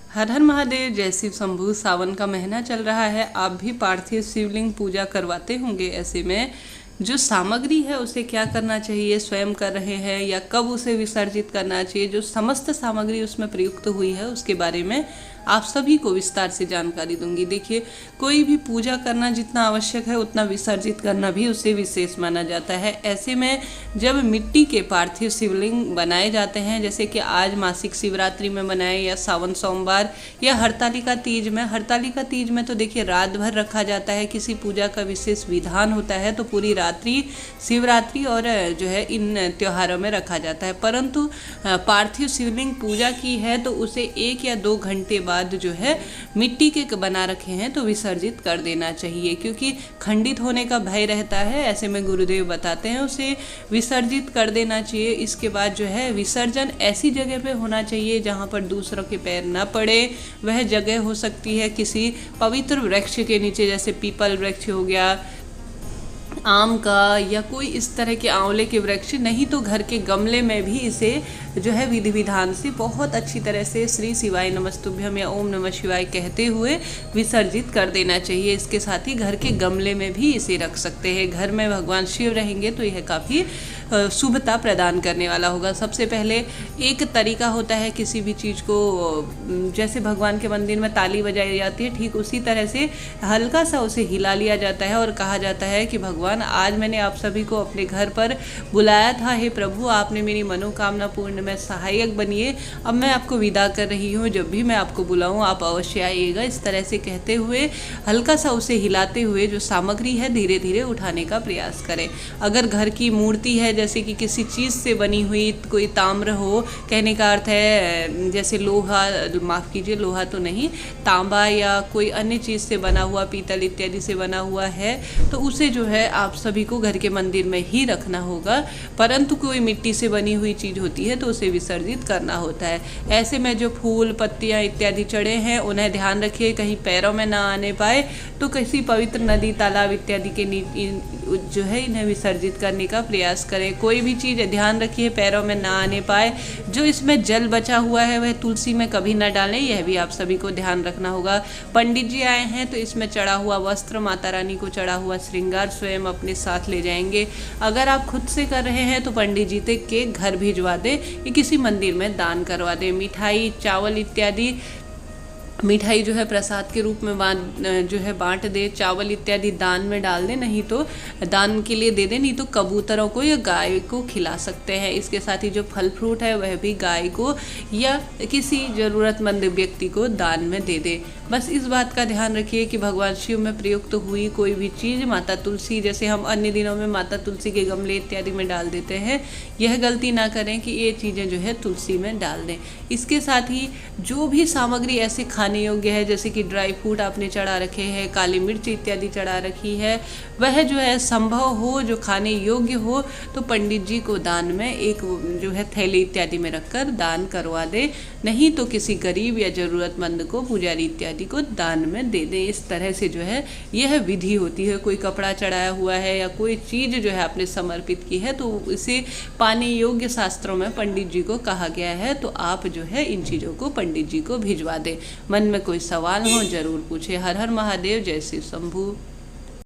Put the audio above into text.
हर हर महादेव। जय शिव शंभू। सावन का महीना चल रहा है, आप भी पार्थिव शिवलिंग पूजा करवाते होंगे। ऐसे में जो सामग्री है उसे क्या करना चाहिए, स्वयं कर रहे हैं या कब उसे विसर्जित करना चाहिए, जो समस्त सामग्री उसमें प्रयुक्त हुई है उसके बारे में आप सभी को विस्तार से जानकारी दूंगी। देखिए, कोई भी पूजा करना जितना आवश्यक है उतना विसर्जित करना भी उसे विशेष माना जाता है। ऐसे में जब मिट्टी के पार्थिव शिवलिंग बनाए जाते हैं, जैसे कि आज मासिक शिवरात्रि में बनाए या सावन सोमवार या हरतालिका तीज में। हरतालिका तीज में तो देखिए रात भर रखा जाता है, किसी पूजा का विशेष विधान होता है तो पूरी रात्रि शिवरात्रि और जो है इन त्योहारों में रखा जाता है। परंतु पार्थिव शिवलिंग पूजा की है तो उसे 1 या 2 घंटे बाद जो है मिट्टी के बना रखे हैं तो विसर्जित कर देना चाहिए, क्योंकि खंडित होने का भय रहता है। ऐसे में गुरुदेव बताते हैं उसे विसर्जित कर देना चाहिए। इसके बाद जो है विसर्जन ऐसी जगह पे होना चाहिए जहाँ पर दूसरों के पैर न पड़े। वह जगह हो सकती है किसी पवित्र वृक्ष के नीचे, जैसे पीपल वृक्ष हो गया, आम का, या कोई इस तरह के आंवले के वृक्ष, नहीं तो घर के गमले में भी इसे जो है विधि विधान से बहुत अच्छी तरह से श्री शिवाय नमस्तुभ्यम या ओम नमः शिवाय कहते हुए विसर्जित कर देना चाहिए। इसके साथ ही घर के गमले में भी इसे रख सकते हैं। घर में भगवान शिव रहेंगे तो यह काफ़ी शुभता प्रदान करने वाला होगा। सबसे पहले एक तरीका होता है किसी भी चीज़ को, जैसे भगवान के मंदिर में ताली बजाई जाती है, ठीक उसी तरह से हल्का सा उसे हिला लिया जाता है और कहा जाता है कि भगवान, आज मैंने आप सभी को अपने घर पर बुलाया था, हे प्रभु आपने मेरी मनोकामना पूर्ण में सहायक बनिए। अब मैं आपको विदा कर रही हूँ, जब भी मैं आपको बुलाऊँ आप अवश्य आइएगा। इस तरह से कहते हुए हल्का सा उसे हिलाते हुए जो सामग्री है धीरे धीरे उठाने का प्रयास करें। अगर घर की मूर्ति है, जैसे कि किसी चीज़ से बनी हुई, कोई ताम्र हो, कहने का अर्थ है जैसे लोहा, माफ़ कीजिए लोहा तो नहीं, तांबा या कोई अन्य चीज़ से बना हुआ, पीतल इत्यादि से बना हुआ है, तो उसे जो है आप सभी को घर के मंदिर में ही रखना होगा। परंतु कोई मिट्टी से बनी हुई चीज़ होती है तो उसे विसर्जित करना होता है। ऐसे में जो फूल पत्तियाँ इत्यादि चढ़े हैं उन्हें ध्यान रखिए कहीं पैरों में ना आने पाए, तो किसी पवित्र नदी तालाब इत्यादि के जो है इन्हें विसर्जित करने का प्रयास करें। कोई भी चीज़ ध्यान रखिए पैरों में ना आने पाए। जो इसमें जल बचा हुआ है वह तुलसी में कभी ना डालें, यह भी आप सभी को ध्यान रखना होगा। पंडित जी आए हैं तो इसमें चढ़ा हुआ वस्त्र, माता रानी को चढ़ा हुआ श्रृंगार स्वयं अपने साथ ले जाएंगे। अगर आप खुद से कर रहे हैं तो पंडित जी के घर भिजवा दें या किसी मंदिर में दान करवा दें। मिठाई, चावल इत्यादि, मिठाई जो है प्रसाद के रूप में जो है बांट दे, चावल इत्यादि दान में डाल दें, नहीं तो दान के लिए दे दें, नहीं तो कबूतरों को या गाय को खिला सकते हैं। इसके साथ ही जो फल फ्रूट है वह भी गाय को या किसी ज़रूरतमंद व्यक्ति को दान में दे दे। बस इस बात का ध्यान रखिए कि भगवान शिव में प्रयुक्त हुई कोई भी चीज़, माता तुलसी, जैसे हम अन्य दिनों में माता तुलसी के गमले इत्यादि में डाल देते हैं, यह गलती ना करें कि ये चीज़ें जो है तुलसी में डाल दें। इसके साथ ही जो भी सामग्री ऐसे खाने योग्य है, जैसे कि ड्राई फ्रूट आपने चढ़ा रखे हैं, काली मिर्च इत्यादि चढ़ा रखी है, वह जो है संभव हो, जो खाने योग्य हो, तो पंडित जी को दान में एक जो है थैली इत्यादि में रखकर दान करवा दे, नहीं तो किसी गरीब या ज़रूरतमंद को, पुजारी इत्यादि को दान में दे दें। इस तरह से जो है यह विधि होती है। कोई कपड़ा चढ़ाया हुआ है या कोई चीज़ जो है आपने समर्पित की है तो इसे पाने योग्य शास्त्रों में पंडित जी को कहा गया है, तो आप जो है इन चीज़ों को पंडित जी को भिजवा दें। मन में कोई सवाल हो जरूर पूछे। हर हर महादेव। जय शिव शंभू।